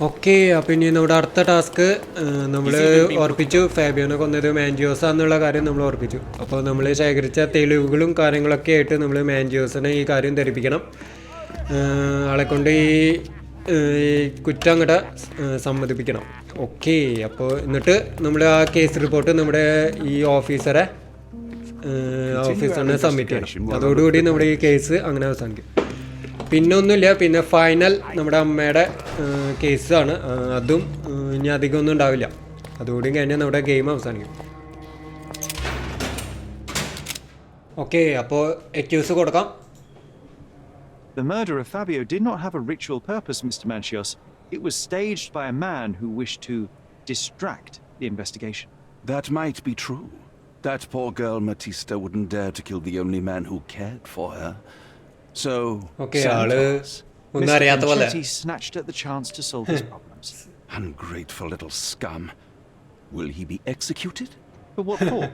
Okay, അപ്പം ഇനി നമ്മുടെ അടുത്ത ടാസ്ക് നമ്മൾ ഓർപ്പിച്ചു. ഫാബിയോനെ കൊന്നത് മാൻജിയോസ എന്നുള്ള കാര്യം നമ്മൾ ഓർപ്പിച്ചു. അപ്പോൾ നമ്മൾ ശേഖരിച്ച തെളിവുകളും കാര്യങ്ങളൊക്കെ ആയിട്ട് നമ്മൾ മാൻജിയോസിനെ ഈ കാര്യം ധരിപ്പിക്കണം. ആളെ കൊണ്ട് ഈ കുറ്റം അങ്ങോട്ട് സമ്മതിപ്പിക്കണം. ഓക്കെ, അപ്പോൾ എന്നിട്ട് നമ്മൾ ആ കേസ് റിപ്പോർട്ട് നമ്മുടെ ഈ ഓഫീസറിനെ സബ്മിറ്റ് ചെയ്യണം. അതോടുകൂടി നമ്മുടെ ഈ കേസ് അങ്ങനെ അവസാനിക്കും. പിന്നെ ഒന്നുമില്ല. പിന്നെ ഫൈനൽ നമ്മുടെ അമ്മയുടെ കേസാണ്. അതും ഇനി അധികം ഒന്നും ഉണ്ടാവില്ല. അതുകൂടി കഴിഞ്ഞാൽ നമ്മുടെ ഗെയിം അവസാനിക്കും. ഓക്കെ, അപ്പോൾ എക്യൂസ് കൊടുക്കാം. The murder of Fabio did not have a ritual purpose, Mr. Manchios. It was staged by a man who wished to distract the investigation. That might be true. That poor girl Matista wouldn't dare to kill the only man who cared for her. So, Santos, Mr. Conchetti snatched at the chance to solve his problems. Ungrateful little scum. Will he be executed? But what for?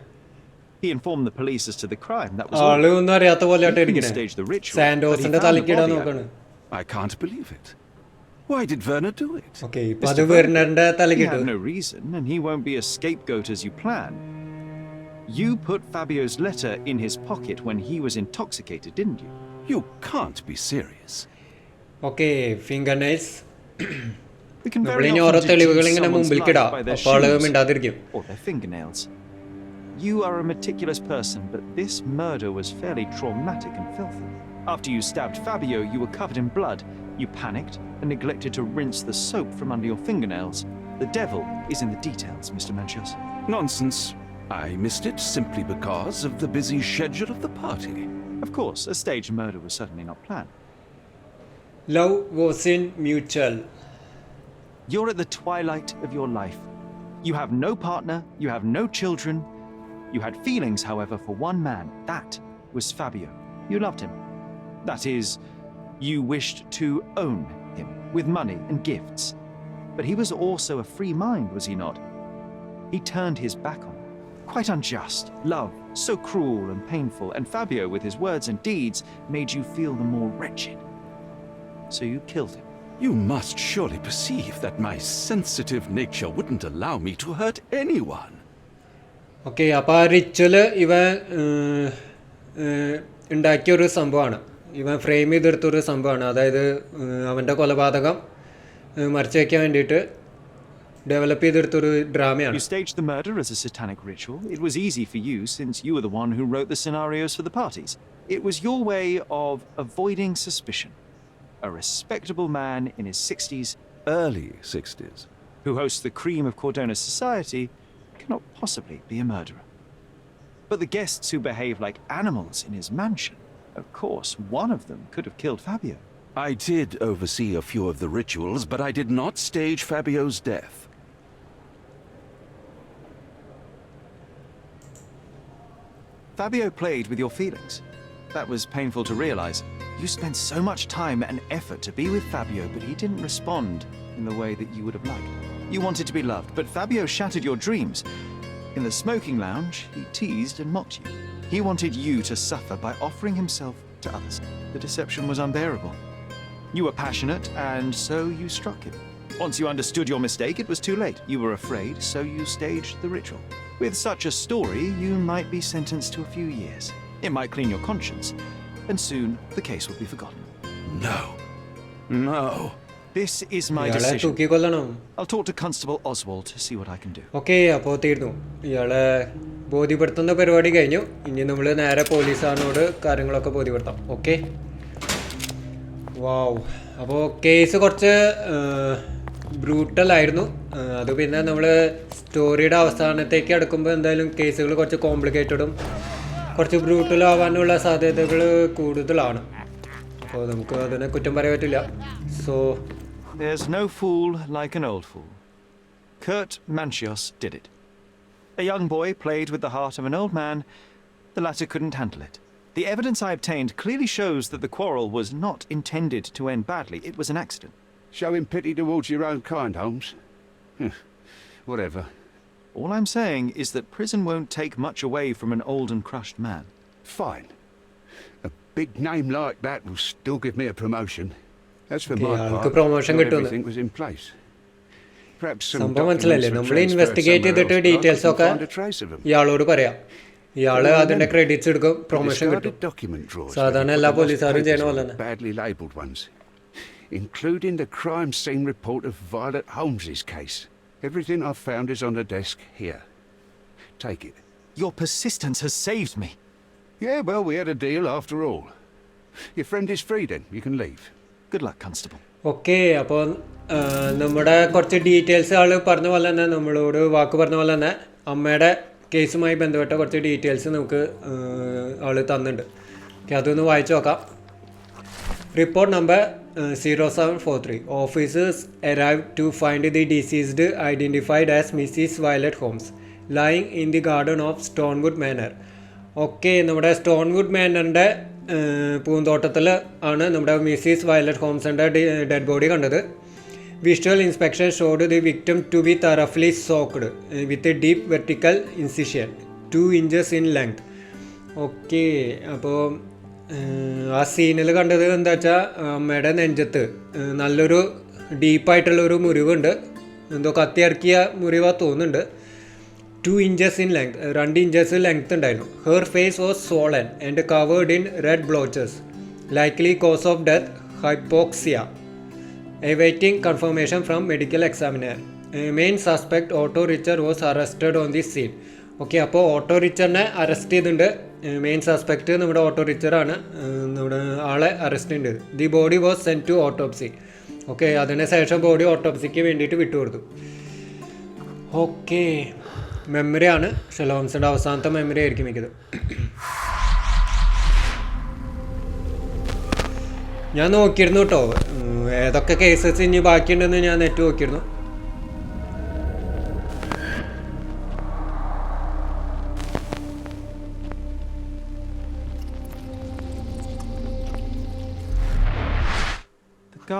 He informed the police as to the crime. That was all. He didn't stage the ritual, but he found the body. I can't believe it. Why did Werner do it? Okay, he had no reason, and he won't be a scapegoat as you plan. You put Fabio's letter in his pocket when he was intoxicated, didn't you? You can't be serious. Okay, fingernails. We can very often deduce someone's life by their shoes or their fingernails. You are a meticulous person, but this murder was fairly traumatic and filthy. After you stabbed Fabio, you were covered in blood. You panicked and neglected to rinse the soap from under your fingernails. The devil is in the details, Mr. Manchios. Nonsense. I missed it simply because of the busy schedule of the party. Of course, a staged murder was certainly not planned. Love wasn't mutual. You're at the twilight of your life. You have no partner, you have no children. You had feelings, however, for one man. That was Fabio. You loved him. That is, you wished to own him with money and gifts. But he was also a free mind, was he not? He turned his back on him. Quite unjust. Love, so cruel and painful. And Fabio, with his words and deeds, made you feel the more wretched. So you killed him. You must surely perceive that my sensitive nature wouldn't allow me to hurt anyone. Okay, അപ്പോൾ ആ റിച്വല് ഇവൻ ഉണ്ടാക്കിയൊരു സംഭവമാണ്. ഇവൻ frame ചെയ്തെടുത്തൊരു സംഭവമാണ്. അതായത് അവൻ്റെ കൊലപാതകം മറച്ചു വയ്ക്കാൻ വേണ്ടിയിട്ട് develop ചെയ്തെടുത്തൊരു ഡ്രാമയാണ്. You staged the murder as a satanic ritual. It was easy for you since you were the one who wrote the scenarios for the parties. It was your way of avoiding suspicion. A respectable man in his 60s, Early 60s. who hosts the cream of Cordona's society, cannot possibly be a murderer. But the guests who behave like animals in his mansion, of course, one of them could have killed Fabio. I did oversee a few of the rituals, but I did not stage Fabio's death. Fabio played with your feelings. That was painful to realize. You spent so much time and effort to be with Fabio, but he didn't respond in the way that you would have liked. You wanted to be loved, but Fabio shattered your dreams. In the smoking lounge, he teased and mocked you. He wanted you to suffer by offering himself to others. The deception was unbearable. You were passionate, and so you struck him. Once you understood your mistake, it was too late. You were afraid, so you staged the ritual. With such a story, you might be sentenced to a few years. It might clean your conscience, and soon the case will be forgotten. No. No. This is my decision. I'll talk to Constable Oswald to see what I can do. Okay, അപ്പോൾ തീർന്നു. ഇയാളെ ബോധ്യപ്പെടുത്തുന്ന പരിപാടി കഴിഞ്ഞു. ഇനി നമ്മൾ നേരെ പോലീസുകാരനോട് കാര്യങ്ങളൊക്കെ ബോധ്യപ്പെടുത്താം. Okay, വാവ്. അപ്പോൾ കേസ് കുറച്ച് ബ്രൂട്ടലായിരുന്നു. അത് പിന്നെ നമ്മൾ സ്റ്റോറിയുടെ അവസാനത്തേക്ക് അടുക്കുമ്പോൾ എന്തായാലും കേസുകൾ കുറച്ച് കോംപ്ലിക്കേറ്റഡും കുറച്ച് ബ്രൂട്ടൽ ആവാനുള്ള സാധ്യതകൾ കൂടുതലാണ്. അപ്പോൾ നമുക്ക് അതിനെ കുറ്റം പറയാൻ പറ്റില്ല. So There's no fool like an old fool. Kurt Manchios did it. A young boy played with the heart of an old man. The latter couldn't handle it. The evidence I obtained clearly shows that the quarrel was not intended to end badly. It was an accident. Showing pity towards your own kind, Holmes. Whatever. All I'm saying is that prison won't take much away from an old and crushed man. Fine. A big name like that will still give me a promotion. As for my part, promotion everything was in place. Perhaps some സംഭവം documents മനസ്സിലായില്ലേ? were നമ്മൾ transferred investigate somewhere ചെയ്തിട്ട് else, but I details couldn't ഒക്കെ find a trace of them. ഇയാളോട് പറയാം. ഇയാള് അതിന്റെ credits എടുക്കും, The പ്രൊമോഷൻ കിട്ടും. discarded document drawers where സാധാരണ he put എല്ലാ the lost പോലീസുകാരും ചെയ്യണ papers പോലെ on, തന്നെ. badly labelled ones, including the crime scene report of Violet Holmes's case. Everything I've found is on the desk here. Take it. Your persistence has saved me. Yeah, well, we had a deal after all. Your friend is free then. You can leave. Good luck, Constable. Okay, അപ്പോൾ നമ്മുടെ കുറച്ച് details ആൾ പറഞ്ഞ പോലെ തന്നെ, നമ്മളോട് വാക്ക് പറഞ്ഞ പോലെ തന്നെ അമ്മയുടെ കേസുമായി ബന്ധപ്പെട്ട കുറച്ച് ഡീറ്റെയിൽസ് നമുക്ക് ആൾ തന്നിട്ടുണ്ട്. ഓക്കെ, അതൊന്ന് വായിച്ചു നോക്കാം. Report number 0743. Officers arrived to find the deceased identified as Mrs. Violet Holmes lying in the garden of Stonewood Manor. Okay, നമ്മുടെ സ്റ്റോൺവുഡ് മാനറിൻ്റെ പൂന്തോട്ടത്തിൽ ആണ് നമ്മുടെ മിസ്സിസ് വയലറ്റ് ഹോംസിൻ്റെ ഡെഡ് ബോഡി കണ്ടത്. Visual inspection showed the victim to be thoroughly soaked with a deep vertical incision 2 inches in length. Okay, അപ്പോൾ ആ സീനിൽ കണ്ടത് എന്താ വെച്ചാൽ അമ്മയുടെ നെഞ്ചത്ത് നല്ലൊരു ഡീപ്പായിട്ടുള്ളൊരു മുറിവുണ്ട്. എന്തോ കത്തി ഇറക്കിയ മുറിവാ തോന്നുന്നുണ്ട്. 2 inches in length, 2 inches length ഉണ്ടായിരുന്നു. Her face was swollen and covered in red blotches. Likely cause of death hypoxia. awaiting confirmation from medical examiner. Main suspect Otto Richter was arrested on the scene. Okay, അപ്പോൾ ഓട്ടോ റിച്ചറിനെ arrest ചെയ്തിട്ടുണ്ട്. Main suspect നമ്മുടെ Otto റിച്ചറാണ്, നമ്മുടെ ആളെ arrest ചെയ്തത്. The body was sent to autopsy. Okay, അതിന് ശേഷം ബോഡി ഓട്ടോപ്സിക്ക് വേണ്ടിയിട്ട് വിട്ടുകൊടുത്തു. ഓക്കെ, മെമ്മറിയാണ് ഷെർലോക്ക് ഹോംസിൻ്റെ അവസാനത്തെ മെമ്മറി ആയിരിക്കും മിക്കത്. ഞാൻ നോക്കിയിരുന്നു കേട്ടോ, ഏതൊക്കെ കേസസ് ഇനി ബാക്കിയുണ്ടെന്ന് ഞാൻ നെറ്റ് നോക്കിയിരുന്നു.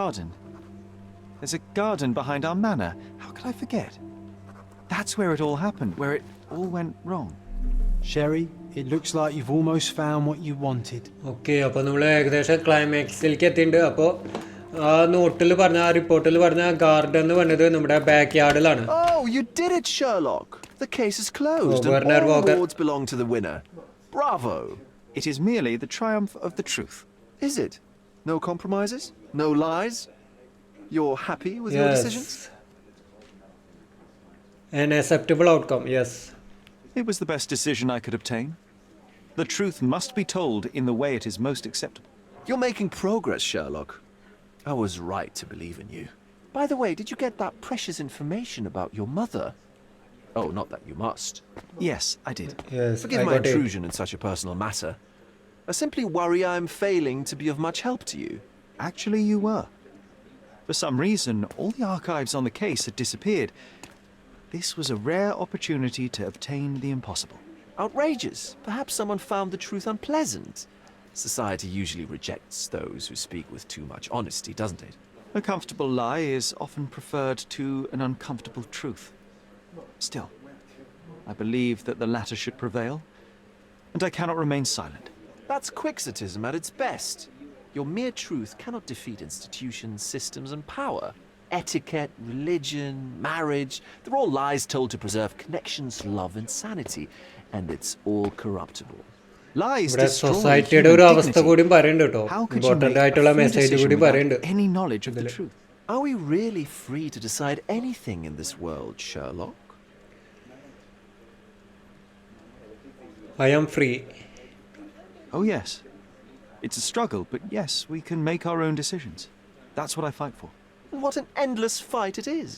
Garden. There's a garden behind our manor. How could I forget? That's where it all happened, where it all went wrong. Sherry, it looks like you've almost found what you wanted. Okay, അപ്പോൾ നമ്മൾ ഏകദേശം ക്ലൈമാക്സിലേക്ക് എത്തിയിട്ടുണ്ട്. അപ്പോൾ ആ നോട്ടിൽ പറഞ്ഞ, ആ റിപ്പോർട്ടിൽ പറഞ്ഞ ഗാർഡൻ എന്ന് പറഞ്ഞത് നമ്മുടെ back യാർഡിലാണ്. Oh, you did it, Sherlock. The case is closed and Werner all Walker. rewards belong to the winner. Bravo. It is merely the triumph of the truth. Is it? No compromises? No lies? You're happy with your decisions? An acceptable outcome, yes. It was the best decision I could obtain. The truth must be told in the way it is most acceptable. You're making progress, Sherlock. I was right to believe in you. By the way, did you get that precious information about your mother? Oh, not that you must. Yes, I did. Yes, Forgive I my got it. intrusion in such a personal matter. I simply worry I'm failing to be of much help to you. Actually, you were. For some reason, all the archives on the case had disappeared. This was a rare opportunity to obtain the impossible. Outrageous. Perhaps someone found the truth unpleasant. Society usually rejects those who speak with too much honesty, doesn't it? A comfortable lie is often preferred to an uncomfortable truth. Still, I believe that the latter should prevail, and I cannot remain silent. That's quixotism at its best. Your mere truth cannot defeat institutions, systems, and power. Etiquette, religion, marriage, they're all lies told to preserve connections, love, and sanity, and it's all corruptible. Lies ഇവിടെ destroy സൊസൈറ്റിയുടെ ഒരു human അവസ്ഥ dignity. കൂടി പറയുന്നുണ്ട് കേട്ടോ. How could you important make ആയിട്ടുള്ള a free message decision കൂടി without പറയുന്നുണ്ട്. any knowledge of the truth? Are we really free to decide anything in this world, Sherlock? I am free. Oh, yes. It's a struggle, but yes, we can make our own decisions. That's what I fight for. What an endless fight it is.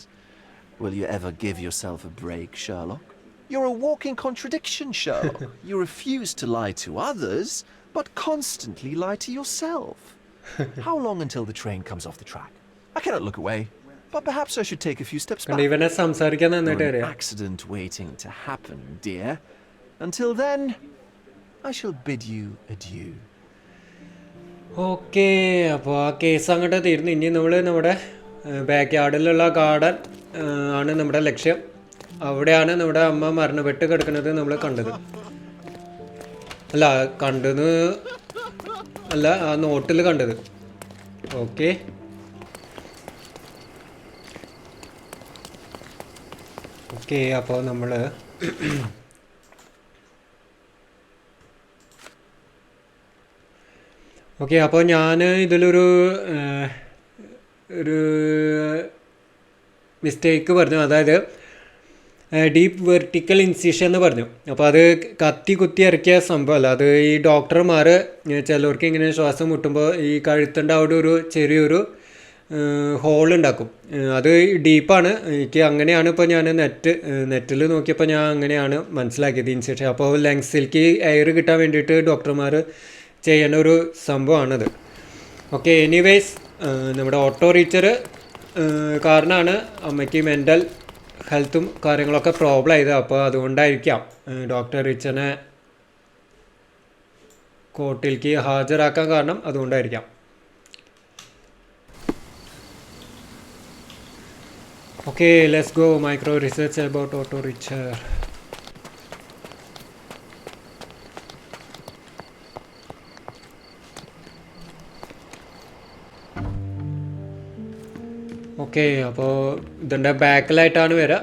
Will you ever give yourself a break, Sherlock? You're a walking contradiction, Sherlock. You refuse to lie to others, but constantly lie to yourself. How long until the train comes off the track? I cannot look away, but perhaps I should take a few steps കണ്ട back. ഇവനെ സംസാരിക്കാൻ നന്നായിട്ട് You're an അറിയാം. accident waiting to happen, dear. Until then, I shall bid you adieu. Okay, അപ്പോൾ ആ case അങ്ങോട്ട് തീർന്നു. ഇനി നമ്മൾ നമ്മുടെ ബാക്ക് യാർഡിലുള്ള ഗാർഡൻ ആണ് നമ്മുടെ ലക്ഷ്യം. അവിടെയാണ് നമ്മുടെ അമ്മ മരണപ്പെട്ട് കിടക്കുന്നത് നമ്മൾ കണ്ടത്. അല്ല, കണ്ടത് അല്ല, ആ നോട്ടിൽ കണ്ടത്. ഓക്കെ, ഓക്കെ അപ്പോൾ നമ്മൾ ഓക്കെ അപ്പോൾ ഞാൻ ഇതിലൊരു ഒരു മിസ്റ്റേക്ക് പറഞ്ഞു, അതായത് ഡീപ്പ് വെർട്ടിക്കൽ ഇൻസിഷൻ എന്ന് പറഞ്ഞു. അപ്പോൾ അത് കത്തി കുത്തി ഇറക്കിയ സംഭവമല്ല, അത് ഈ ഡോക്ടർമാർ ചിലർക്ക് ഇങ്ങനെ ശ്വാസം മുട്ടുമ്പോൾ ഈ കഴുത്തിൻ്റെ അവിടെ ഒരു ചെറിയൊരു ഹോൾ ഉണ്ടാക്കും. അത് ഡീപ്പാണ്. എനിക്ക് അങ്ങനെയാണ് ഇപ്പോൾ ഞാൻ നെറ്റിൽ നോക്കിയപ്പോൾ ഞാൻ അങ്ങനെയാണ് മനസ്സിലാക്കിയത് ഇൻസിഷൻ. അപ്പോൾ ലങ്സിലേക്ക് എയർ കിട്ടാൻ വേണ്ടിയിട്ട് ഡോക്ടർമാർ ചെയ്യേണ്ട ഒരു സംഭവമാണത്. ഓക്കെ, എനിവേയ്സ് നമ്മുടെ ഓട്ടോ റീച്ചർ കാരണമാണ് അമ്മയ്ക്ക് മെൻ്റൽ ഹെൽത്തും കാര്യങ്ങളൊക്കെ പ്രോബ്ലം ആയത്. അപ്പോൾ അതുകൊണ്ടായിരിക്കാം ഡോക്ടർ റിച്ചനെ കോർട്ടിലേക്ക് ഹാജരാക്കാൻ കാരണം അതുകൊണ്ടായിരിക്കാം. Okay, let's go. Micro research about Otto Richter. Okay, അപ്പോൾ ഇതിൻ്റെ ബാക്കിലായിട്ടാണ് വരിക.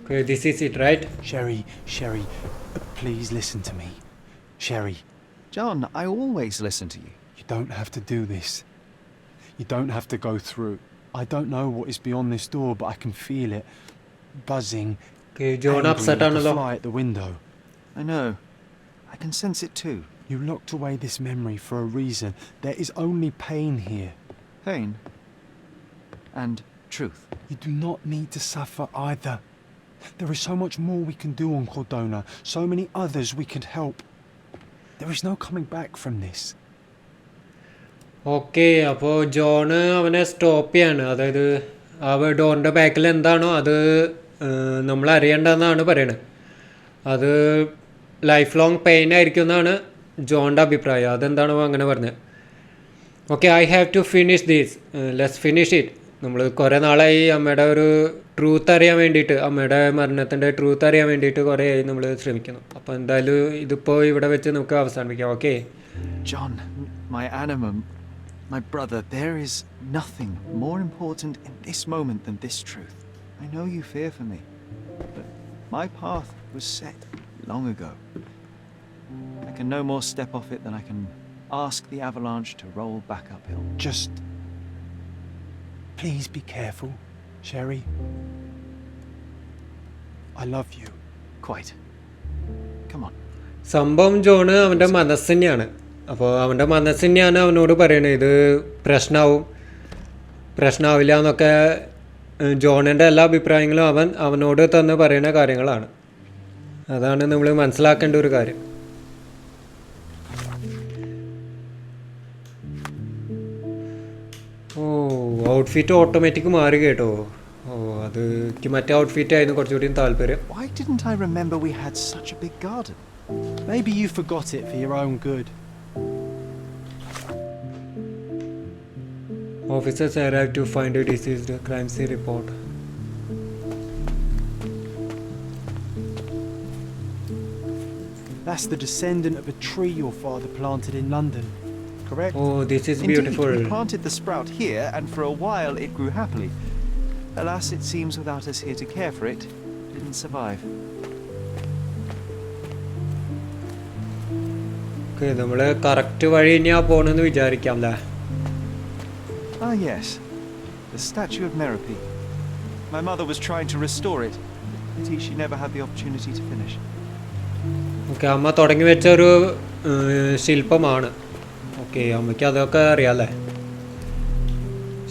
Okay, this is it, right? Sherry, please listen to me. Sherry, John, I always listen to you. you don't have to do this. You don't have to go through. I don't know what is beyond this door, but I can feel it buzzing. Okay, John angry upset like a ആണല്ലോ. fly at the window. I know. I can sense it too. You locked away this memory for a reason. There is only pain here. Pain. And truth. You do not need to suffer either. There is so much more we can do on Cordona, so many others we could help. There is no coming back from this. Okay, അപ്പോൾ John അവനെ stop ചെയ്യാണ്. അതായത് ആ ഡോറിൻ്റെ ബാക്കിൽ എന്താണോ അത് നമ്മൾ അറിയേണ്ടതെന്നാണ് പറയണത്. അത് ലൈഫ് ലോങ് പെയിൻ ആയിരിക്കും എന്നാണ് ജോണിൻ്റെ അഭിപ്രായം. അതെന്താണോ അങ്ങനെ പറഞ്ഞത്. Okay, I have to finish these, let's finish it. നമ്മൾ കുറേ നാളായി അമ്മയുടെ ഒരു ട്രൂത്ത് അറിയാൻ വേണ്ടിയിട്ട്, അമ്മയുടെ മരണത്തിൻ്റെ ട്രൂത്ത് അറിയാൻ വേണ്ടിയിട്ട് കുറേ ആയി നമ്മൾ ശ്രമിക്കുന്നു. അപ്പോൾ എന്തായാലും ഇതിപ്പോൾ ഇവിടെ വെച്ച് നമുക്ക് അവസാനിപ്പിക്കാം. Okay John, my animum, my brother, there is nothing more important in this moment than this truth. I know you fear for me, but my path was set long ago. I can no more step off it than I can ask the avalanche to roll back uphill. Just please be careful, Sherry. I love you. Quite. Come on. സംഭവം John അവൻ്റെ മനസ്സ് തന്നെയാണ്. അപ്പോൾ അവൻ്റെ മനസ്സ് തന്നെയാണ് അവനോട് പറയണത് ഇത് പ്രശ്നമാവില്ല എന്നൊക്കെ. ജോണിൻ്റെ എല്ലാ അഭിപ്രായങ്ങളും അവനോട് തന്നെ പറയുന്ന കാര്യങ്ങളാണ്. അതാണ് നമ്മൾ മനസ്സിലാക്കേണ്ട ഒരു കാര്യം. ഓ, ഔട്ട്ഫിറ്റ് ഓട്ടോമാറ്റിക് മാറി കേട്ടോ. ഓ, അത് എനിക്ക് മറ്റേ ഔട്ട്ഫിറ്റ് ആയിരുന്നു കുറച്ചുകൂടി താല്പര്യം. Why didn't I remember we had such a big garden? Maybe you forgot it for your own good. Officers arrived to find a deceased crime scene report. That's the descendant of a tree your father planted in London, correct? Oh, this is Indeed, beautiful. we planted the sprout here, and for a while it grew happily. Alas, it seems without us here to care for it, it didn't survive. Okay, നമ്മൾ correct വഴി തന്നെയാണ് പോകണമെന്ന് വിചാരിക്കാം അല്ലേ? Ah, yes. The statue of Merope. My mother was trying to restore it. Pity she never had the opportunity to finish. Okay, അമ്മ തുടങ്ങി വെച്ച ഒരു ശില്പമാണ്. ഓക്കെ, അമ്മയ്ക്ക് അതൊക്കെ അറിയാമല്ലേ?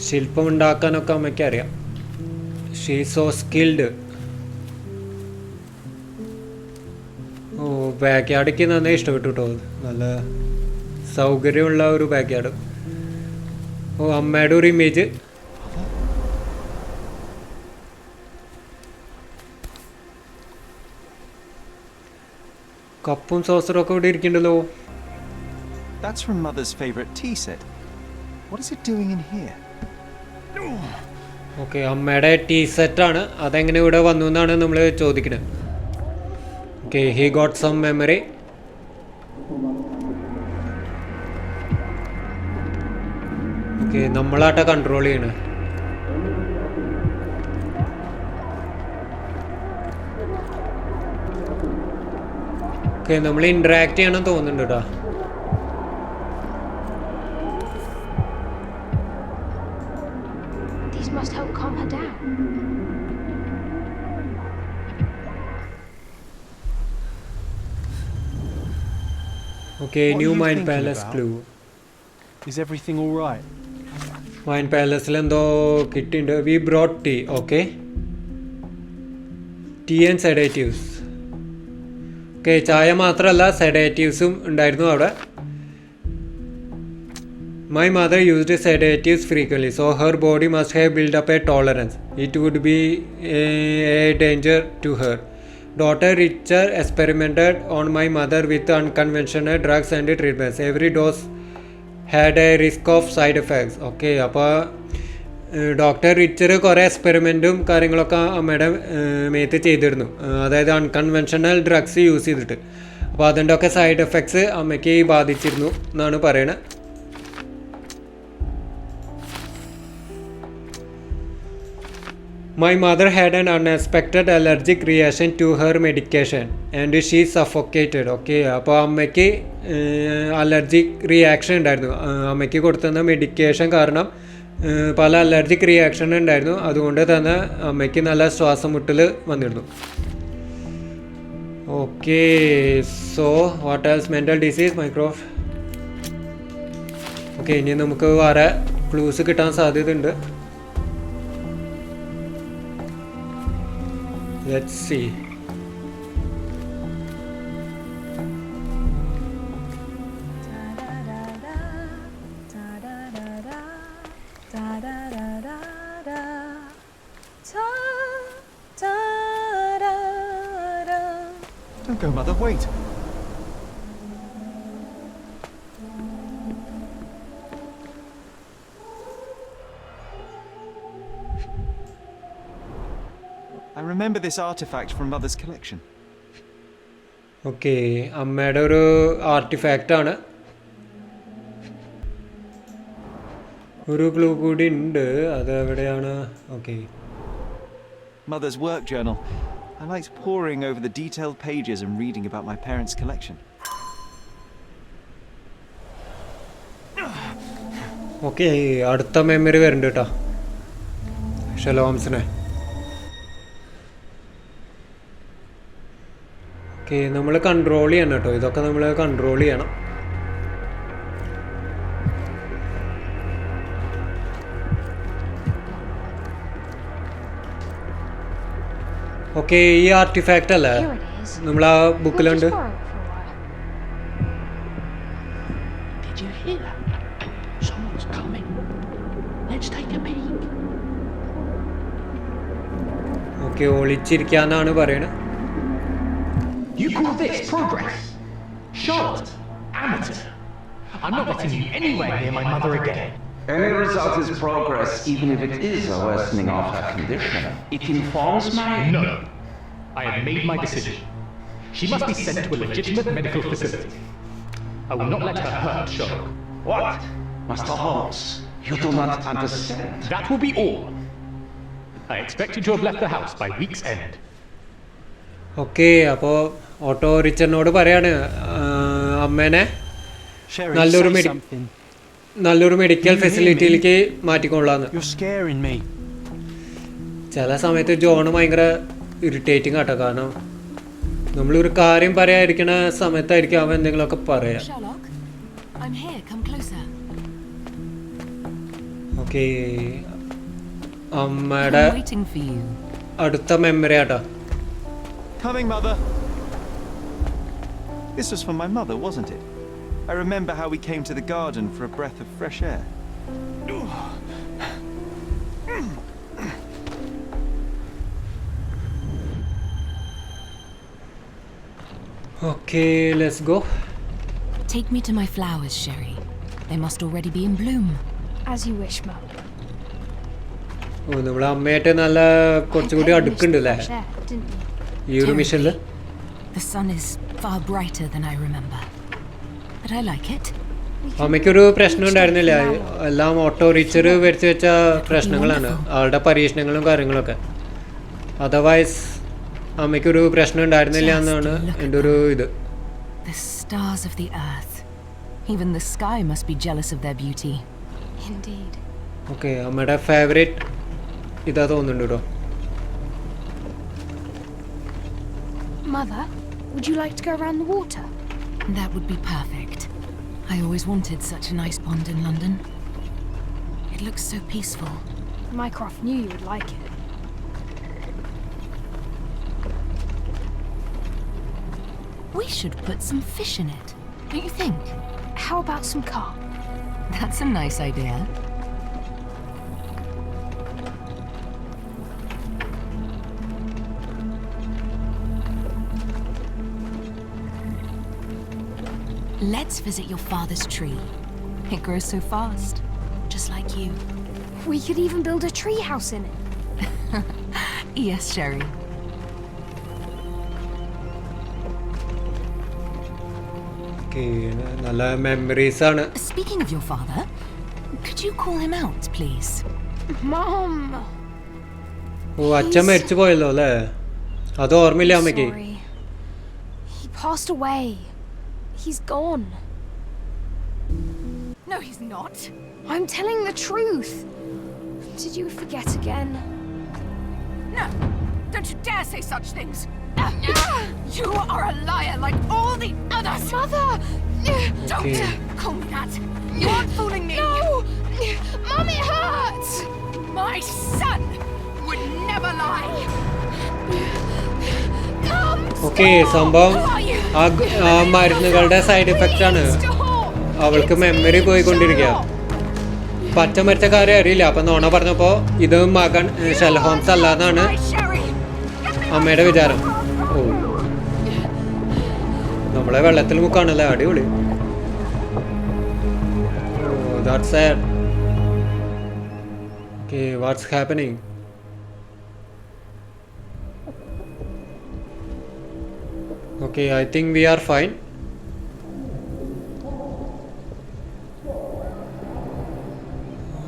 ശില്പം ഉണ്ടാക്കാനൊക്കെ അമ്മയ്ക്ക് അറിയാം. She so skilled. Oh, back യാർഡൊക്കെ നന്നായി ഇഷ്ടപ്പെട്ടു കേട്ടോ. നല്ല സൗകര്യമുള്ള ഒരു ബാക്ക് യാർഡ്. ഓ, അമ്മയുടെ ഒരു ഇമേജ്. കപ്പും സോസറും ഒക്കെ ഇവിടെ ഇരിക്കണ്ടല്ലോ. That's from Mother's favorite tea set. What is it doing in here? Okay, അമ്മയുടെ ടീ സെറ്റാണ്. അതെങ്ങനെ ഇവിടെ വന്നു എന്നാണ് നമ്മൾ ചോദിക്കുന്നത്. Okay, he got some memory. Okay, നമ്മളാട്ട കൺട്രോൾ ചെയ്യണേ. ഓക്കെ നമ്മൾ ഇൻട്രാക്ട് ചെയ്യണം തോന്നുന്നുണ്ട് കേട്ടോ. These must help calm her down. Okay What are new you mind thinking palace about? Clue. Is everything all right? Mind പാലസിൽ എന്തോ കിട്ടിയിട്ടുണ്ട്. We brought tea. Okay tea and sedatives. Okay ചായ മാത്രമല്ല സെഡേറ്റീവ്സും ഉണ്ടായിരുന്നു അവിടെ. My mother used sedatives frequently, so her body must have built up a tolerance. It would be a danger to her. Dr. Richter experimented on my mother with unconventional drugs and treatments. Every dose had a risk of side effects. Okay, അപ്പോൾ doctor richer കുറേ എക്സ്പെരിമെൻറ്റും കാര്യങ്ങളൊക്കെ അമ്മയുടെ മേത്ത് ചെയ്തിരുന്നു. അതായത് unconventional drugs use ചെയ്തിട്ട്. അപ്പോൾ അതിൻ്റെ ഒക്കെ സൈഡ് എഫക്ട്സ് അമ്മയ്ക്ക് ബാധിച്ചിരുന്നു എന്നാണ് പറയുന്നത്. My mother had an unexpected allergic reaction to her medication and she suffocated. Okay, അപ്പോൾ അമ്മയ്ക്ക് അലർജിക് റിയാക്ഷൻ ഉണ്ടായിരുന്നു. അമ്മയ്ക്ക് കൊടുത്തുന്ന മെഡിക്കേഷൻ കാരണം പല അലർജിക് റിയാക്ഷൻ ഉണ്ടായിരുന്നു. അതുകൊണ്ട് തന്നെ അമ്മയ്ക്ക് നല്ല ശ്വാസം മുട്ടൽ വന്നിരുന്നു. Okay so what else? Mental disease, micro. Okay ഇനി നമുക്ക് വേറെ ക്ലൂസ് കിട്ടാൻ സാധ്യതയുണ്ട്. Let's see. Don't go, Mother, wait. I remember this artifact from Mother's collection. Okay അമ്മയുടെ ഒരു ആർട്ടിഫാക്റ്റ് ആണ്. ഒരു ക്ലൂ കൂടി ഉണ്ട്. അത് എവിടെയാണ്? Okay Mother's work journal. I liked poring over the detailed pages and reading about my parents' collection. Okay അടുത്ത memory വരുന്നുണ്ട് കേട്ടോ ഷെർലോക്ക് ഹോംസിനെ. ഓക്കെ നമ്മൾ കൺട്രോൾ ചെയ്യണം കേട്ടോ. ഇതൊക്കെ നമ്മൾ കൺട്രോൾ ചെയ്യണം. ഓക്കെ ഈ ആർട്ടിഫാക്റ്റ് അല്ലേ Here it is. നമ്മൾ ആ We'll ബുക്കിലുണ്ട്. just borrow it for a while. Did you hear that? Someone's coming. Let's take a peek. Okay ഒളിച്ചിരിക്കാന്നാണ് പറയണത്. You call this progress? Charlotte, amateur. I'm not letting you anywhere near my mother again. Any result is progress, even if it is a worsening of her condition. It informs my... No. I have made my decision. She must be sent to a legitimate medical facility. I will not let her hurt Sherlock. What? Master Holmes, you do not understand. That will be all. I expect you to have left the house by week's end. Okay അപ്പോൾ auto റിച്ചറിനോട് പറയാണ് അമ്മേനെ Sherry, നല്ലൊരു say something. നല്ലൊരു medical ഫെസിലിറ്റിയിലേക്ക് മാറ്റിക്കൊള്ളാന്ന്. You're scaring me. ചില സമയത്ത് John ഭയങ്കര irritating ആട്ടോ. കാരണം നമ്മളൊരു കാര്യം പറയാതിരിക്കണ സമയത്തായിരിക്കും അവൻ എന്തെങ്കിലുമൊക്കെ പറയാം. Sherlock, I'm here. Come closer. Okay അമ്മയുടെ I'm waiting for you. അടുത്ത മെമ്മറി ആട്ടോ. Coming, Mother. This was from my mother, wasn't it? I remember how we came to the garden for a breath of fresh air. Okay let's go. Take me to my flowers, Sherry. They must already be in bloom. As you wish, Mum. ഓ നമ്മൾ അമ്മയായിട്ട് നല്ല കുറച്ചുകൂടി അടുക്കുന്നുണ്ട് അല്ലേ Fresh air, didn't you? ഈ ഒരു മിഷനിൽ. The sun is far brighter than I remember. But I like it. അമ്മയ്ക്കൊരു പ്രശ്നം ഉണ്ടായിരുന്നില്ല. എല്ലാം ഓട്ടോ റിച്ചർ വരുത്തി വെച്ച പ്രശ്നങ്ങളാണ്, ആളുടെ പരീക്ഷണങ്ങളും കാര്യങ്ങളൊക്കെ. അതർവൈസ് അമ്മയ്ക്കൊരു പ്രശ്നം ഉണ്ടായിരുന്നില്ല എന്നാണ് എൻ്റെ ഒരു ഇത്. The stars of the earth. Even the sky must be jealous of their beauty. Indeed. Okay അമ്മയുടെ ഫേവറേറ്റ് ഇതാ തോന്നുന്നുണ്ട് കേട്ടോ. Mother, would you like to go around the water? That would be perfect. I always wanted such a nice pond in London. It looks so peaceful. Mycroft knew you would like it. We should put some fish in it, don't you think? How about some carp? That's a nice idea. Let's visit your father's tree. It grows so fast, just like you. We could even build a tree house in it. Yes, Sherry. Okay നല്ല memories ആണ്. Speaking of your father, could you call him out, please? Mom! ഓ അച്ഛൻ മരിച്ചു പോയല്ലോ അല്ലേ? അത് ഓർമ്മയില്ല അമ്മയ്ക്ക്. Sorry. He passed away. He's gone. No, he's not. I'm telling the truth. Did you forget again? No, don't you dare say such things. You are a liar like all the others. Mother! Don't call me that. You aren't fooling me. No! Mom, it hurts! My son would never lie. Mom! Okay സംഭവം ആ മരുന്നുകളുടെ side effect ആണ്. അവൾക്ക് memory പോയിക്കൊണ്ടിരിക്കുക. പച്ച മരിച്ച കാര്യം അറിയില്ല. അപ്പം നോണ പറഞ്ഞപ്പോൾ ഇത് മകൻ ഷെർലക് ഹോംസ് അല്ലാന്നാണ് അമ്മയുടെ വിചാരം. ഓ നമ്മളെ വെള്ളത്തിൽ മുക്കാണല്ലേ, അടിപൊളി. Oh that's sad. Okay what's happening? Okay, I think we are fine.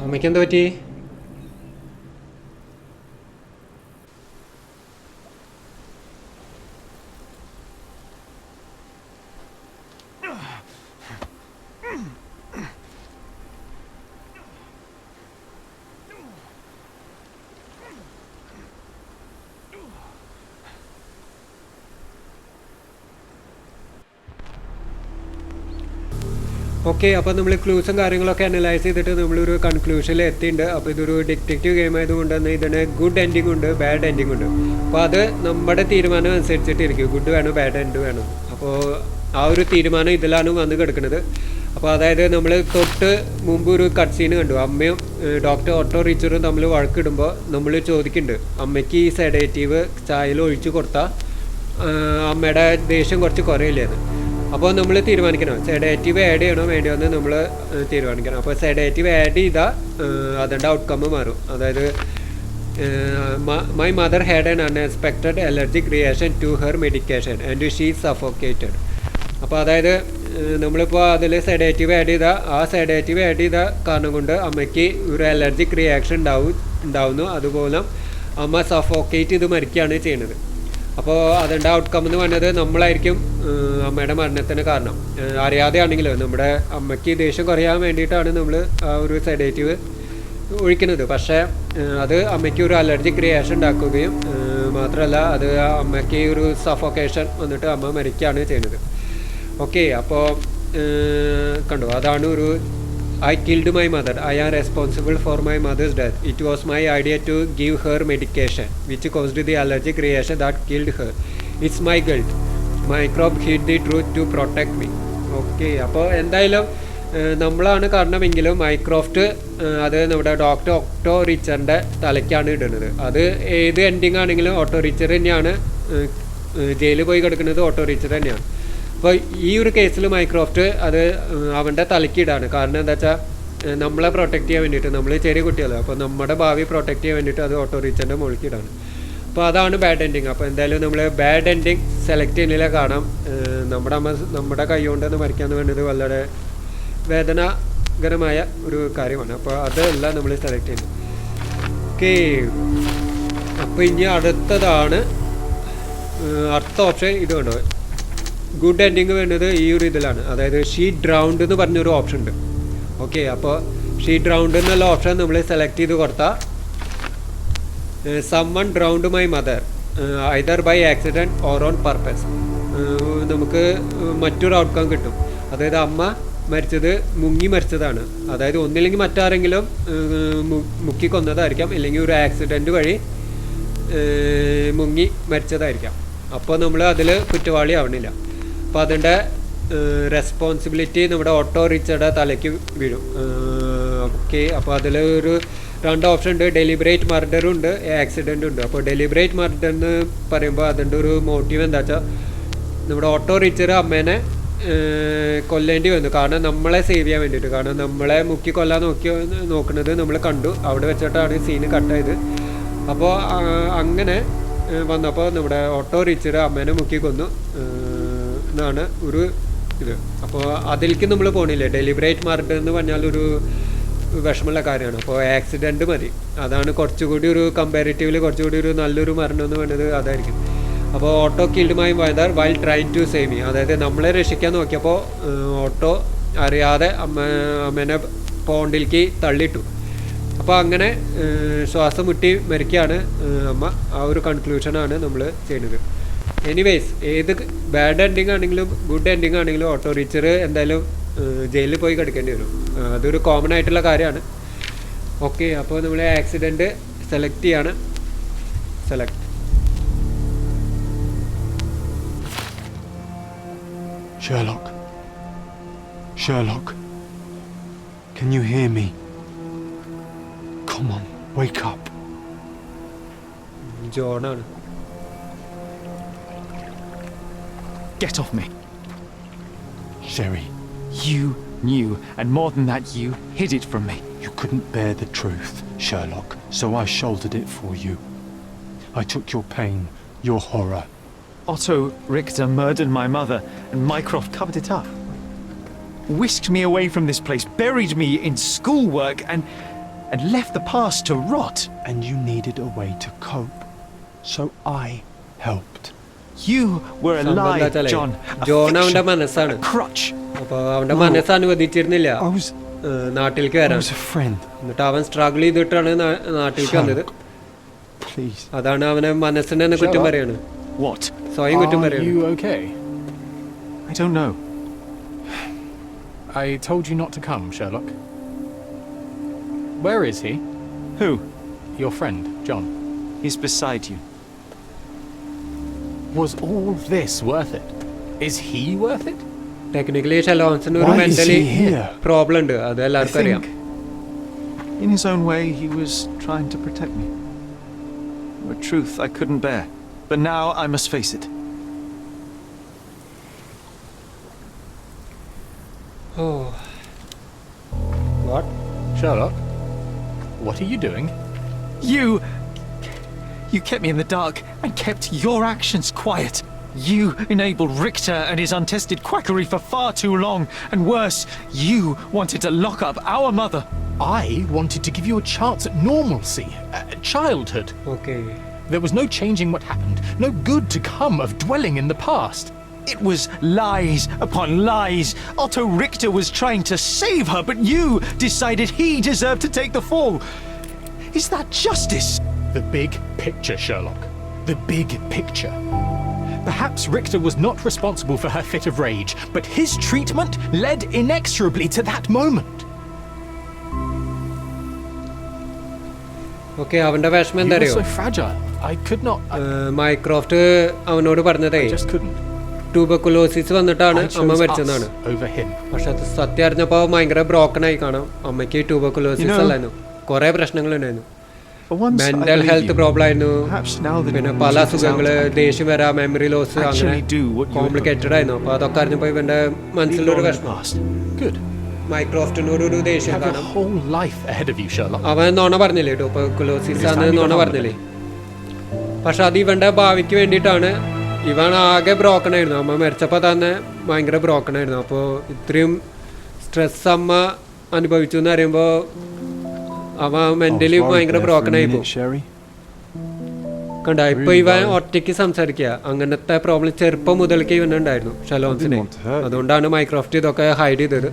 അമ്മയ്ക്ക് എന്താ പറ്റി? ഓക്കെ, അപ്പോൾ നമ്മൾ ക്ലൂസും കാര്യങ്ങളൊക്കെ അനലൈസ് ചെയ്തിട്ട് നമ്മളൊരു കൺക്ലൂഷനിൽ എത്തിയിട്ടുണ്ട്. അപ്പോൾ ഇതൊരു ഡിറ്റക്റ്റീവ് ഗെയിം ആയതുകൊണ്ട് തന്നെ ഇതിന് ഗുഡ് എൻഡിങ് ഉണ്ട്, ബാഡ് എൻഡിങ് ഉണ്ട്. അപ്പോൾ അത് നമ്മുടെ തീരുമാനം അനുസരിച്ചിട്ടിരിക്കും, ഗുഡ് വേണോ ബാഡ് എൻഡ് വേണോ. അപ്പോൾ ആ ഒരു തീരുമാനം ഇതിലാണ് വന്ന് കിടക്കുന്നത്. അപ്പോൾ അതായത് നമ്മൾ തൊട്ട് മുമ്പ് ഒരു കട്ട് സീൻ കണ്ടു. അമ്മയും ഡോക്ടർ ഓട്ടോ റിച്ചറും തമ്മിൽ വഴക്കിടുമ്പോൾ നമ്മൾ ചോദിക്കുന്നുണ്ട്, അമ്മയ്ക്ക് ഈ സെഡേറ്റീവ് ചായയിൽ ഒഴിച്ചു കൊടുത്താൽ അമ്മയുടെ ദേഷ്യം കുറച്ച് കുറയില്ലേന്ന്. അപ്പോൾ നമ്മൾ തീരുമാനിക്കണം സെഡേറ്റീവ് ആഡ് ചെയ്യണോ വേണ്ടിയോ എന്ന് നമ്മൾ തീരുമാനിക്കണം. അപ്പോൾ സെഡേറ്റീവ് ആഡ് ചെയ്താൽ അതിൻ്റെ ഔട്ട്കം മാറും. അതായത് my mother had an unexpected allergic reaction to her medication and she suffocated. അപ്പോൾ അതായത് നമ്മളിപ്പോൾ അതിൽ സെഡേറ്റീവ് ആഡ് ചെയ്താൽ ആ സെഡേറ്റീവ് ആഡ് ചെയ്ത കാരണം കൊണ്ട് അമ്മയ്ക്ക് ഒരു അലർജിക് റിയാക്ഷൻ ഉണ്ടാവുന്നു. അതുപോലെ അമ്മ സഫോക്കേറ്റ് ചെയ്ത് മരിക്കുകയാണ് ചെയ്യുന്നത്. അപ്പോൾ അതിൻ്റെ ഔട്ട്കം എന്ന് പറഞ്ഞത് നമ്മളായിരിക്കും അമ്മയുടെ മരണത്തിന് കാരണം. അറിയാതെ ആണെങ്കിലും നമ്മുടെ അമ്മയ്ക്ക് ദേഷ്യം കുറയാൻ വേണ്ടിയിട്ടാണ് നമ്മൾ ആ ഒരു സെഡേറ്റീവ് ഒഴിക്കുന്നത്. പക്ഷേ അത് അമ്മയ്ക്ക് ഒരു അലർജിക് റിയാക്ഷൻ ഉണ്ടാക്കുകയും മാത്രമല്ല അത് അമ്മയ്ക്ക് ഒരു സഫോക്കേഷൻ വന്നിട്ട് അമ്മ മരിക്കുകയാണ് ചെയ്യുന്നത്. ഓക്കെ, അപ്പോൾ കണ്ടു, അതാണ് ഒരു I killed my mother. I am responsible for my mother's death. It was my idea to give her medication, which caused the allergic reaction that killed her. It's my guilt. Mycroft hid the truth to protect me. Okay, അപ്പോൾ എന്തായാലും നമ്മളാണ് കാരണമെങ്കിലും മൈക്രോഫ്റ്റ് അത് നമ്മുടെ doctor auto റിച്ചറിൻ്റെ തലയ്ക്കാണ് ഇടുന്നത്. അത് ഏത് ending ആണെങ്കിലും auto richer തന്നെയാണ് ജയിലിൽ പോയി കിടക്കുന്നത്, ഓട്ടോ റിച്ചർ തന്നെയാണ്. അപ്പോൾ ഈ ഒരു കേസിൽ മൈക്രോഫ്റ്റ് അത് അവൻ്റെ തലയ്ക്കിടാണ്. കാരണം എന്താ വെച്ചാൽ നമ്മളെ പ്രൊട്ടക്റ്റ് ചെയ്യാൻ വേണ്ടിയിട്ട്, നമ്മൾ ചെറിയ കുട്ടികളാണ്, അപ്പോൾ നമ്മുടെ ഭാവി പ്രൊട്ടക്റ്റ് ചെയ്യാൻ വേണ്ടിയിട്ട് അത് ഓട്ടോ റിച്ചറിൻ്റെ മുകളിലിടാണ്. അപ്പോൾ അതാണ് ബാഡ് എൻഡിങ്. അപ്പോൾ എന്തായാലും നമ്മൾ ബാഡ് എൻഡിങ് സെലക്ട് ചെയ്യുന്നില്ല. കാണാം നമ്മുടെ കൈ കൊണ്ടൊന്ന് മരിക്കാമെന്ന് വേണ്ടത് വളരെ വേദനാകരമായ ഒരു കാര്യമാണ്. അപ്പോൾ അതല്ല നമ്മൾ സെലക്ട് ചെയ്യുന്നത്. ഓക്കെ, അപ്പോൾ ഇനി അടുത്തതാണ് അടുത്ത ഓപ്ഷൻ. ഇത് കണ്ടോ, ഗുഡ് എൻഡിങ് വേണ്ടത് ഈ ഒരു ഇതിലാണ്, അതായത് ഷീ ഡ്രൗണ്ട് എന്ന് പറഞ്ഞൊരു ഓപ്ഷൻ ഉണ്ട്. ഓക്കെ, അപ്പോൾ ഷീ ഡ്രൗണ്ട് എന്നുള്ള ഓപ്ഷൻ നമ്മൾ സെലക്ട് ചെയ്ത് കൊടുത്താൽ someone drowned my mother either by accident or on purpose, നമുക്ക് മറ്റൊരു ഔട്ട്കം കിട്ടും. അതായത് അമ്മ മരിച്ചത് മുങ്ങി മരിച്ചതാണ്, അതായത് ഒന്നില്ലെങ്കിൽ മറ്റാരെങ്കിലും മുക്കി കൊന്നതായിരിക്കാം, അല്ലെങ്കിൽ ഒരു ആക്സിഡൻറ്റ് വഴി മുങ്ങി മരിച്ചതായിരിക്കാം. അപ്പോൾ നമ്മൾ അതിൽ കുറ്റവാളി ആവണില്ല. അപ്പോൾ അതിൻ്റെ റെസ്പോൺസിബിലിറ്റി നമ്മുടെ ഓട്ടോ റിച്ചയുടെ തലയ്ക്ക് വീഴും. ഓക്കെ, അപ്പോൾ അതിൽ ഒരു 2 ഓപ്ഷൻ ഉണ്ട്, ഡെലിബറേറ്റ് മർഡറും ഉണ്ട്, ആക്സിഡൻറ്റും ഉണ്ട്. അപ്പോൾ ഡെലിബറേറ്റ് മർഡർ എന്ന് പറയുമ്പോൾ അതിൻ്റെ ഒരു മോട്ടീവ് എന്താ വെച്ചാൽ നമ്മുടെ ഓട്ടോ റിച്ചർ അമ്മേനെ കൊല്ലേണ്ടി വന്നു, കാരണം നമ്മളെ സേവ് ചെയ്യാൻ വേണ്ടിയിട്ട്. കാരണം നമ്മളെ മുക്കി കൊല്ലാൻ നോക്കുന്നത് നമ്മൾ കണ്ടു, അവിടെ വെച്ചിട്ടാണ് സീന് കട്ടായത്. അപ്പോൾ അങ്ങനെ വന്നപ്പോൾ നമ്മുടെ ഓട്ടോ റിച്ചർ അമ്മേനെ മുക്കി കൊന്നു എന്നാണ് ഒരു ഇത്. അപ്പോൾ അതിലേക്ക് നമ്മൾ പോകണില്ലേ. ഡെലിബറേറ്റ് മർഡർ എന്ന് പറഞ്ഞാൽ ഒരു വിഷമമുള്ള കാര്യമാണ്. അപ്പോൾ ആക്സിഡൻറ്റ് മതി, അതാണ് കുറച്ചുകൂടി ഒരു കമ്പാരിറ്റീവ്ലി കുറച്ചുകൂടി ഒരു നല്ലൊരു മരണം എന്ന് പറയുന്നത് അതായിരിക്കും. അപ്പോൾ Otto killed my mother while trying to save me, അതായത് നമ്മളെ രക്ഷിക്കാൻ നോക്കിയപ്പോൾ ഓട്ടോ അറിയാതെ അമ്മേനെ പോണ്ടിലേക്ക് തള്ളിയിട്ടു. അപ്പോൾ അങ്ങനെ ശ്വാസം മുട്ടി മരിക്കുകയാണ് അമ്മ. ആ ഒരു കൺക്ലൂഷനാണ് നമ്മൾ ചെയ്യുന്നത്. എനിവേസ്, ഏത് ബാഡ് എൻഡിങ് ആണെങ്കിലും ഗുഡ് എൻഡിങ് ആണെങ്കിലും ഓട്ടോ റിച്ചർ എന്തായാലും ജയിലിൽ പോയി കിടക്കേണ്ടി വരും. അതൊരു കോമൺ ആയിട്ടുള്ള കാര്യമാണ്. ഓക്കെ, അപ്പോൾ നമ്മൾ ആക്സിഡൻറ്റ് സെലക്ട് ചെയ്യാണ്. Select. Sherlock, can you hear me? Come on, wake up. ജോണാണ്. Get off me. Sherry, You knew, and more than that, you hid it from me. you couldn't bear the truth, Sherlock, so I shouldered it for you. I took your pain, your horror. Otto Richter murdered my mother, and Mycroft covered it up. Whisked me away from this place, buried me in schoolwork, and left the past to rot. And you needed a way to cope, so I helped. You were a lie, John. John അവൻ്റെ മനസ്സാണ്. A crutch. അപ്പോൾ അവൻ്റെ മനസ്സ് അനുവദിച്ചിരുന്നില്ല നാട്ടിലേക്ക് വരാൻ. എന്നിട്ട് അവൻ struggle ചെയ്തിട്ടാണ് നാട്ടിലേക്ക് വന്നത്. അതാണ് അവനെ മനസ്സിനെ തന്നെ കുറ്റം പറയാണ്. What? സ്വയം കുറ്റം പറയാണ്. Are you okay? I don't know. I told you not to come, Sherlock. Where is he? Who? Your friend, John. He's beside you. Was all this worth it? Is he worth it? Technically ഷെലോൺസിന് ഒരു mentally problem ഉണ്ട്, അത് എല്ലാവർക്കും അറിയാം. In his own way, he was trying to protect me. A truth I couldn't bear. But now I must face it. Oh. What? Sherlock, what are you doing? You kept me in the dark and kept your actions quiet. You enabled Richter and his untested quackery for far too long. And worse, you wanted to lock up our mother. I wanted to give you a chance at normalcy, childhood. Okay. There was no changing what happened, no good to come of dwelling in the past. It was lies upon lies. Otto Richter was trying to save her, but you decided he deserved to take the fall. Is that justice? The big picture, Sherlock. The big picture. Perhaps Richter was not responsible for her fit of rage, but his treatment led inexorably to that moment. Okay, അവന്റെ വിഷമം എന്താ അറിയോ? You were so fragile. I could not. മൈക്രോഫ്റ്റ് അവനോട് പറഞ്ഞതേ I just couldn't. Tuberculosis വന്നിട്ടാണ് അമ്മ മരിച്ചതാണ്. Over him. പക്ഷെ അത് സത്യം അറിഞ്ഞപ്പോൾ ഭയങ്കര ബ്രോക്കൺ ആയി കാണാം. അമ്മയ്ക്ക് ട്യൂബർകുലോസിസ് അല്ലായിരുന്നു, കുറേ പ്രശ്നങ്ങളുണ്ടായിരുന്നു. മെന്റൽ ഹെൽത്ത് പ്രോബ്ലം ആയിരുന്നു, പിന്നെ പല അസുഖങ്ങള്, ദേഷ്യം വരാ, മെമ്മറി ലോസ്, അങ്ങനെ കോംപ്ലിക്കേറ്റഡ് ആയിരുന്നു. അപ്പോൾ അതൊക്കെ അറിഞ്ഞപ്പോൾ ഇവന്റെ മനസ്സിലൊരു വിഷമം. മൈക്രോഫ്റ്റിനോട് ഒരു ദേഷ്യം കാണാം. അവൻ നോണ പറഞ്ഞില്ലേ, ട്യൂബർകുലോസിസ് ആണ് നോണ പറഞ്ഞില്ലേ. പക്ഷെ അത് ഇവന്റെ ഭാവിക്ക് വേണ്ടിയിട്ടാണ്. ഇവൻ ആകെ ബ്രോക്കൺ ആയിരുന്നു, അമ്മ മരിച്ചപ്പോൾ തന്നെ ഭയങ്കര ബ്രോക്കൺ ആയിരുന്നു. അപ്പോൾ ഇത്രയും സ്ട്രെസ് അമ്മ അനുഭവിച്ചു എന്ന് അറിയുമ്പോൾ അവൻ മെന്റലി ഭയങ്കര ബ്രോക്കൺ ആയി പോകും. കണ്ട ഇപ്പൊ ഇവൻ ഒറ്റയ്ക്ക് സംസാരിക്കുക അങ്ങനത്തെ പ്രോബ്ലം ചെറുപ്പം മുതൽക്കേ ഇവനുണ്ടായിരുന്നു ഷെർലോക്സിന്. അതുകൊണ്ടാണ് മൈക്രോസോഫ്റ്റ് ഇതൊക്കെ ഹൈഡ് ചെയ്തത്.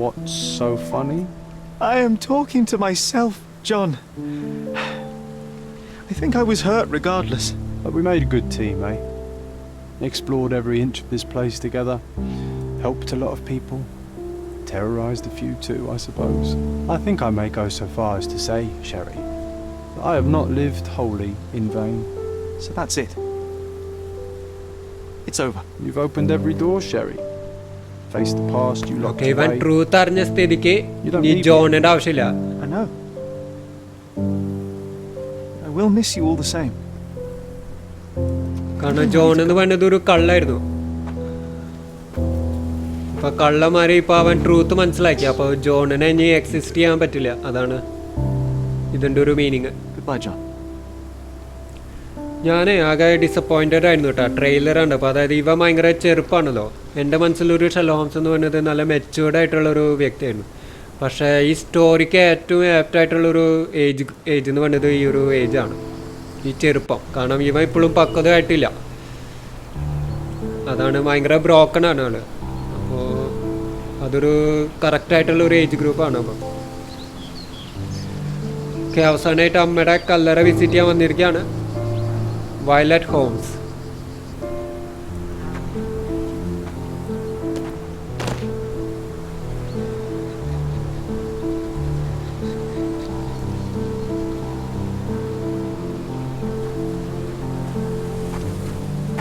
What's so funny? I am talking to myself, John. I think I was hurt regardless. But we made a good team, eh? Explored every inch of this place together. Helped a lot of people. Terrorized a few too, I suppose. I think I may go so far as to say, Sherry, that I have not lived wholly in vain. So that's it. It's over. You've opened every door, Sherry. Faced the past you locked ഇവൻ away. Truth അറിഞ്ഞ സ്ഥിതിക്ക് ഈ ജോണിന്റെ ആവശ്യമില്ല. I know. I will miss you all the same. കാരണം John എന്ന് പറഞ്ഞത് ഒരു കള്ളായിരുന്നു. അപ്പൊ കള്ളമാരെ ഇപ്പൊ അവൻ ട്രൂത്ത് മനസ്സിലാക്കി. അപ്പൊ ജോണിനെ ഇനി എക്സിസ്റ്റ് ചെയ്യാൻ പറ്റില്ല. അതാണ് ഇതിന്റെ ഒരു മീനിങ്. Goodbye, John. ഞാൻ ആകെ ഡിസപ്പോയിൻറ്റഡ് ആയിരുന്നു കേട്ടോ. ട്രെയിലറാണ്. അപ്പോൾ അതായത് ഇവ ഭയങ്കര ചെറുപ്പാണല്ലോ. എൻ്റെ മനസ്സിലൊരു ഷെർലോക്ക് ഹോംസ് എന്ന് പറയുന്നത് നല്ല മെച്യൂർഡ് ആയിട്ടുള്ളൊരു വ്യക്തിയായിരുന്നു. പക്ഷേ ഈ സ്റ്റോറിക്ക് ഏറ്റവും ആപ്റ്റ് ആയിട്ടുള്ളൊരു ഏജ് എന്ന് പറയുന്നത് ഈ ഒരു ഏജാണ്, ഈ ചെറുപ്പം. കാരണം ഇവ ഇപ്പോഴും പക്വതയായിട്ടില്ല. അതാണ് ഭയങ്കര ബ്രോക്കൺ ആണ് ആള്. അപ്പോൾ അതൊരു കറക്റ്റായിട്ടുള്ള ഒരു ഏജ് ഗ്രൂപ്പാണ്. അപ്പം അവസാനമായിട്ട് അമ്മയുടെ കല്ലറ വിസിറ്റ് ചെയ്യാൻ വന്നിരിക്കുകയാണ് Violet Holmes.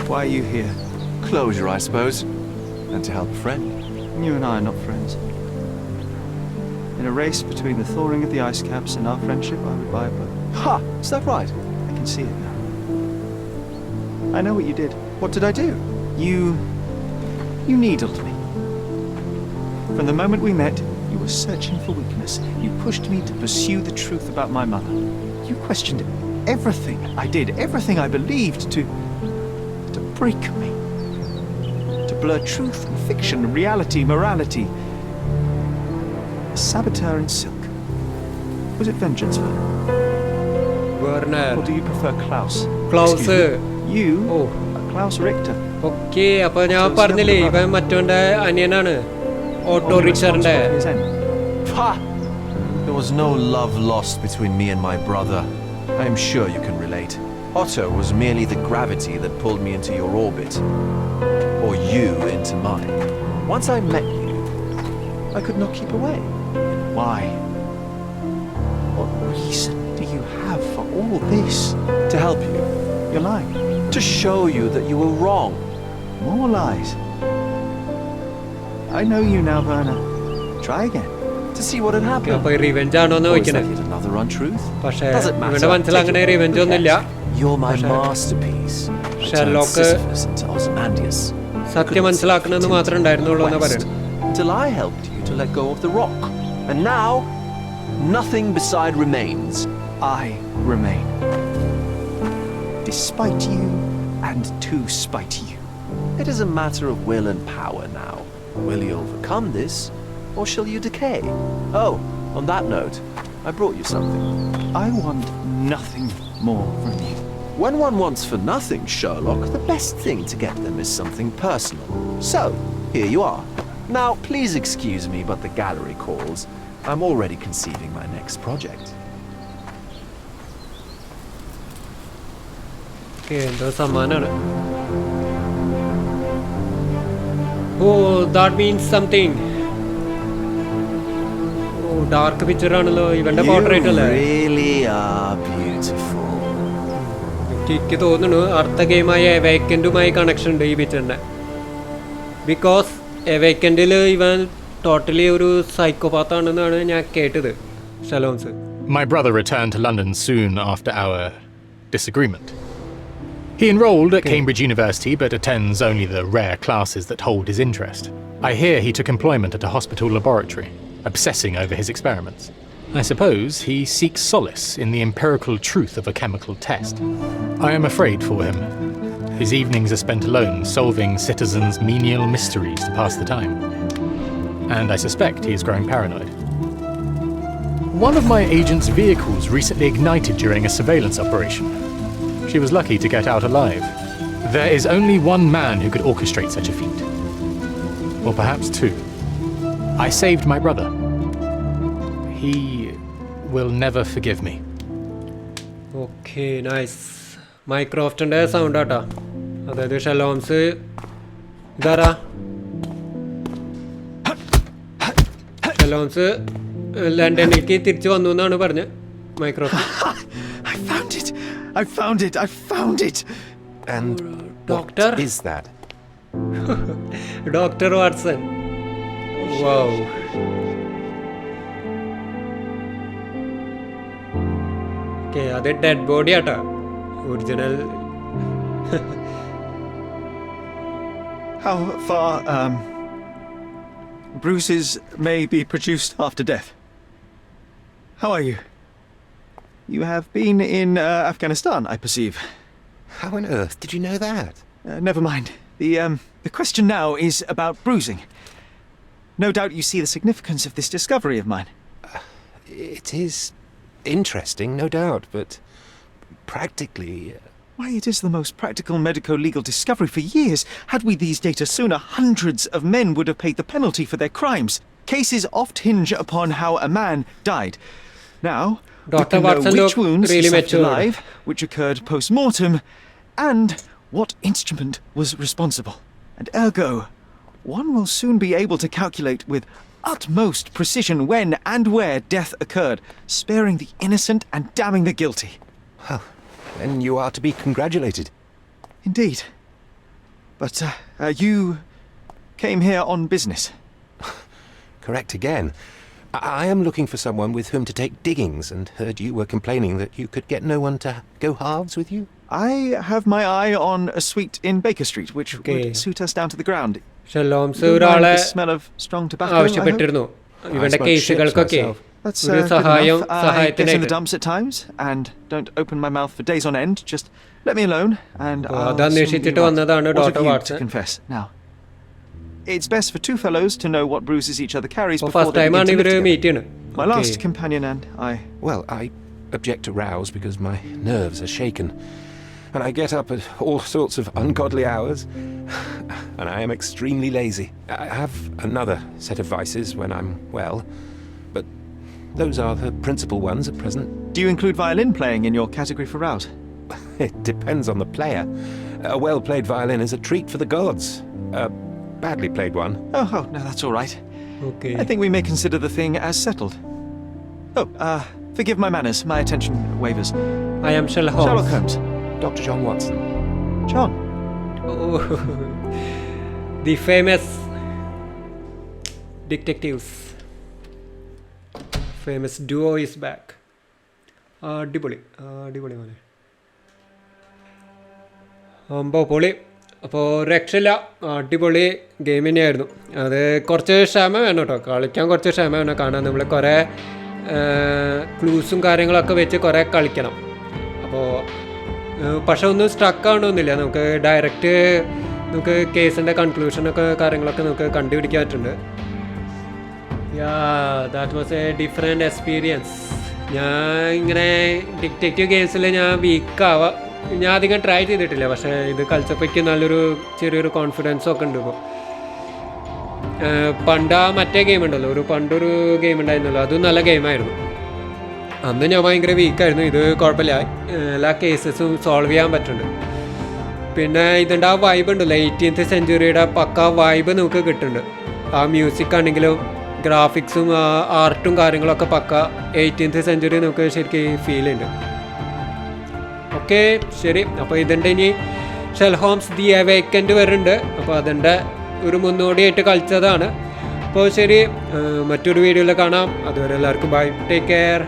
Why are you here? Closure, I suppose. And to help a friend. You and I are not friends. In a race between the thawing of the ice caps and our friendship, I would buy a boat. Ha! Is that right? I can see it now. I know what you did. What did I do? You needled me. From the moment we met, you were searching for weakness. You pushed me to pursue the truth about my mother. You questioned everything I did, everything I believed, to break me. To blur truth and fiction, reality, morality. A saboteur in silk. Was it vengance, Werner? Werner. Or do you prefer Klaus? Klaus. You are Klaus Richter. Okay, അപ്പോൾ ഞാൻ പറഞ്ഞില്ലേ ഇവൻ മറ്റോൻ്റെ അനിയനാണ്, ഓട്ടോറിക്ഷറിൻ്റെ. There was no love lost between me and my brother. I am sure you can relate. Otto was merely the gravity that pulled me into your orbit. Or you into mine. Once I met you, I could not keep away. Why? What reason do you have for all this? To help you. You're lying. To show you that you were wrong. More lies. I know you now, Werner. Try again. To see what had happened. അപ്പോൾ revenge ആണോ എന്ന് ചോദിക്കണേ. Another untruth? പക്ഷേ ഇവന്റെ മനസ്സിൽ അങ്ങനെ revenge ഒന്നുമില്ല. You're my masterpiece. Sherlock സത്യം മനസ്സിലാക്കണമെന്ന് മാത്രമേ ഉണ്ടായിരുന്നുള്ളൂ എന്ന് പറയുന്നത്. Until I helped you to let go of the rock. And now, nothing beside remains. I remain. Despite you and to spite you. It is a matter of will and power now. Will you overcome this, or shall you decay? Oh, on that note, I brought you something. I want nothing more from you. When one wants for nothing, Sherlock, the best thing to get them is something personal. So, here you are. Now, please excuse me, but the gallery calls. I'm already conceiving my next project. Okay, എന്തോ സമ്മാനാണ്. Oh, that means something. Oh, dark picture ആണല്ലോ ഇവന്റെ portrait അല്ലേ? You really are beautiful. എനിക്ക് തോന്നുന്നു അടുത്ത ഗെയിമായ എവേക്കൻഡുമായി connection ഉണ്ട് ഈ പിക്ചറിന്റെ. Because എവേക്കൻഡിൽ ഇവൻ ടോട്ടലി ഒരു സൈക്കോപാത്ത് ആണെന്നാണ് ഞാൻ കേട്ടത്. Sherlock. My brother returned to London soon after our disagreement. He enrolled at Cambridge University but attends only the rare classes that hold his interest. I hear he took employment at a hospital laboratory, obsessing over his experiments. I suppose he seeks solace in the empirical truth of a chemical test. I am afraid for him. His evenings are spent alone, solving citizens' menial mysteries to pass the time. and I suspect he is growing paranoid. One of my agent's vehicles recently ignited during a surveillance operation. She was lucky to get out alive. There is only one man who could orchestrate such a feat. Or perhaps two. I saved my brother. He will never forgive me. Okay, nice. മൈക്രോഫ്റ്റിൻ്റെ sound ആട്ടാ. അതായത് Sherlock Holmes ഇതാരാ? Sherlock Holmes ലണ്ടനിലേക്ക് തിരിച്ചു വന്നു എന്നാണ് പറഞ്ഞത് Mycroft. I found it. And Doctor? what is that? Dr. Watson. Wow. Okay, അത് ഡെഡ് ബോഡി ആട്ടാ. Original. How far bruises may be produced after death? How are you? You have been in Afghanistan, I perceive. How on earth did you know that? Never mind. The question now is about bruising. No doubt you see the significance of this discovery of mine. It is interesting, no doubt, but practically... Why, it is the most practical medico-legal discovery for years. Had we these data sooner, hundreds of men would have paid the penalty for their crimes. Cases oft hinge upon how a man died. Now, we can know which wounds he left alive, which occurred post-mortem, and what instrument was responsible. And ergo, one will soon be able to calculate with utmost precision when and where death occurred, sparing the innocent and damning the guilty. Well, then you are to be congratulated. Indeed. But you came here on business. Correct again. I am looking for someone with whom to take diggings, and heard you were complaining that you could get no one to go halves with you. I have my eye on a suite in Baker Street, which would suit us down to the ground. Sherlock Holmes You ഒരാളെ mind the smell of strong tobacco, I hope? ആവശ്യപ്പെട്ടിരുന്നു ഇവന്റെ smoke കേസുകൾക്കൊക്കെ ships That's ഒരു good enough. I get in the സഹായത്തിനായിട്ട്. dumps at times and don't open my mouth for days on end. Just let me alone and അപ്പോൾ I'll അത് soon be അന്വേഷിച്ചിട്ട് right. വന്നതാണ് What doctor have you to Watson. confess now? It's best for two fellows to know what bruises each other carries അപ്പോൾ before first they ടൈമാണ് begin to ഇവര് live together. Meet ചെയ്യണത്. My last companion and I. Well, I object to rows because my nerves are shaken. And I get up at all sorts of ungodly hours. And I am extremely lazy. I have another set of vices when I'm well. But those are the principal ones at present. Do you include violin playing in your category for rouse? It depends on the player. A well-played violin is a treat for the gods. A badly played one. Oh, no, that's all right. Okay. I think we may consider the thing as settled. Oh, forgive my manners. My attention wavers. I am Sherlock Holmes. Sherlock Holmes. Dr. John Watson. John. Oh, the famous detectives. Famous duo is back. അടിപൊളി മോനെ. പൊളി. അപ്പോൾ രക്ഷയില്ല, അടിപൊളി game തന്നെയായിരുന്നു. അത് കുറച്ച് ക്ഷമ വേണം കേട്ടോ, കളിക്കാൻ കുറച്ച് ക്ഷമ വേണം. കാണാൻ നമ്മൾ കുറേ ക്ലൂസും കാര്യങ്ങളൊക്കെ വെച്ച് കുറേ കളിക്കണം. അപ്പോൾ പക്ഷെ ഒന്നും സ്ട്രക്ക് ആവണമെന്നില്ല. നമുക്ക് ഡയറക്റ്റ് നമുക്ക് കേസിൻ്റെ കൺക്ലൂഷനൊക്കെ കാര്യങ്ങളൊക്കെ നമുക്ക് കണ്ടുപിടിക്കാൻ പറ്റുന്നുണ്ട്. That was A different experience. ഞാൻ ഇങ്ങനെ ഡിറ്റക്റ്റീവ് ഗെയിംസിൽ ഞാൻ വീക്കാവാം, ഞാൻ അധികം ട്രൈ ചെയ്തിട്ടില്ല. പക്ഷേ ഇത് കളിച്ചപ്പോഴേക്ക് നല്ലൊരു ചെറിയൊരു കോൺഫിഡൻസും ഒക്കെ ഉണ്ട്. ഇപ്പോൾ പണ്ട് ആ മറ്റേ ഗെയിം ഉണ്ടല്ലോ, പണ്ടൊരു ഗെയിം ഉണ്ടായിരുന്നല്ലോ, അതും നല്ല ഗെയിമായിരുന്നു. അന്ന് ഞാൻ ഭയങ്കര വീക്കായിരുന്നു. ഇത് കുഴപ്പമില്ല, എല്ലാ കേസസും സോൾവ് ചെയ്യാൻ പറ്റുന്നുണ്ട്. പിന്നെ ഇതിൻ്റെ ആ വൈബ് ഉണ്ടല്ലോ, 18th സെഞ്ച്വറിയുടെ പക്ക വൈബ് നമുക്ക് കിട്ടുന്നുണ്ട്. ആ മ്യൂസിക് ആണെങ്കിലും ഗ്രാഫിക്സും ആർട്ടും കാര്യങ്ങളൊക്കെ പക്ക 18th സെഞ്ച്വറി നമുക്ക് ശരിക്കും ഫീൽ ചെയ്യുന്നുണ്ട്. ഓക്കെ, ശരി. അപ്പോൾ ഇതിൻ്റെ ഇനി ഷെർലോക്ക് ഹോംസ് ദി അവേക്കൻഡ് വരുന്നുണ്ട്. അപ്പോൾ അതിൻ്റെ ഒരു മുന്നോടിയായിട്ട് കളിച്ചതാണ്. അപ്പോൾ ശരി, മറ്റൊരു വീഡിയോയിൽ കാണാം. അതുവരെ എല്ലാവർക്കും ബൈ, ടേക്ക് കെയർ.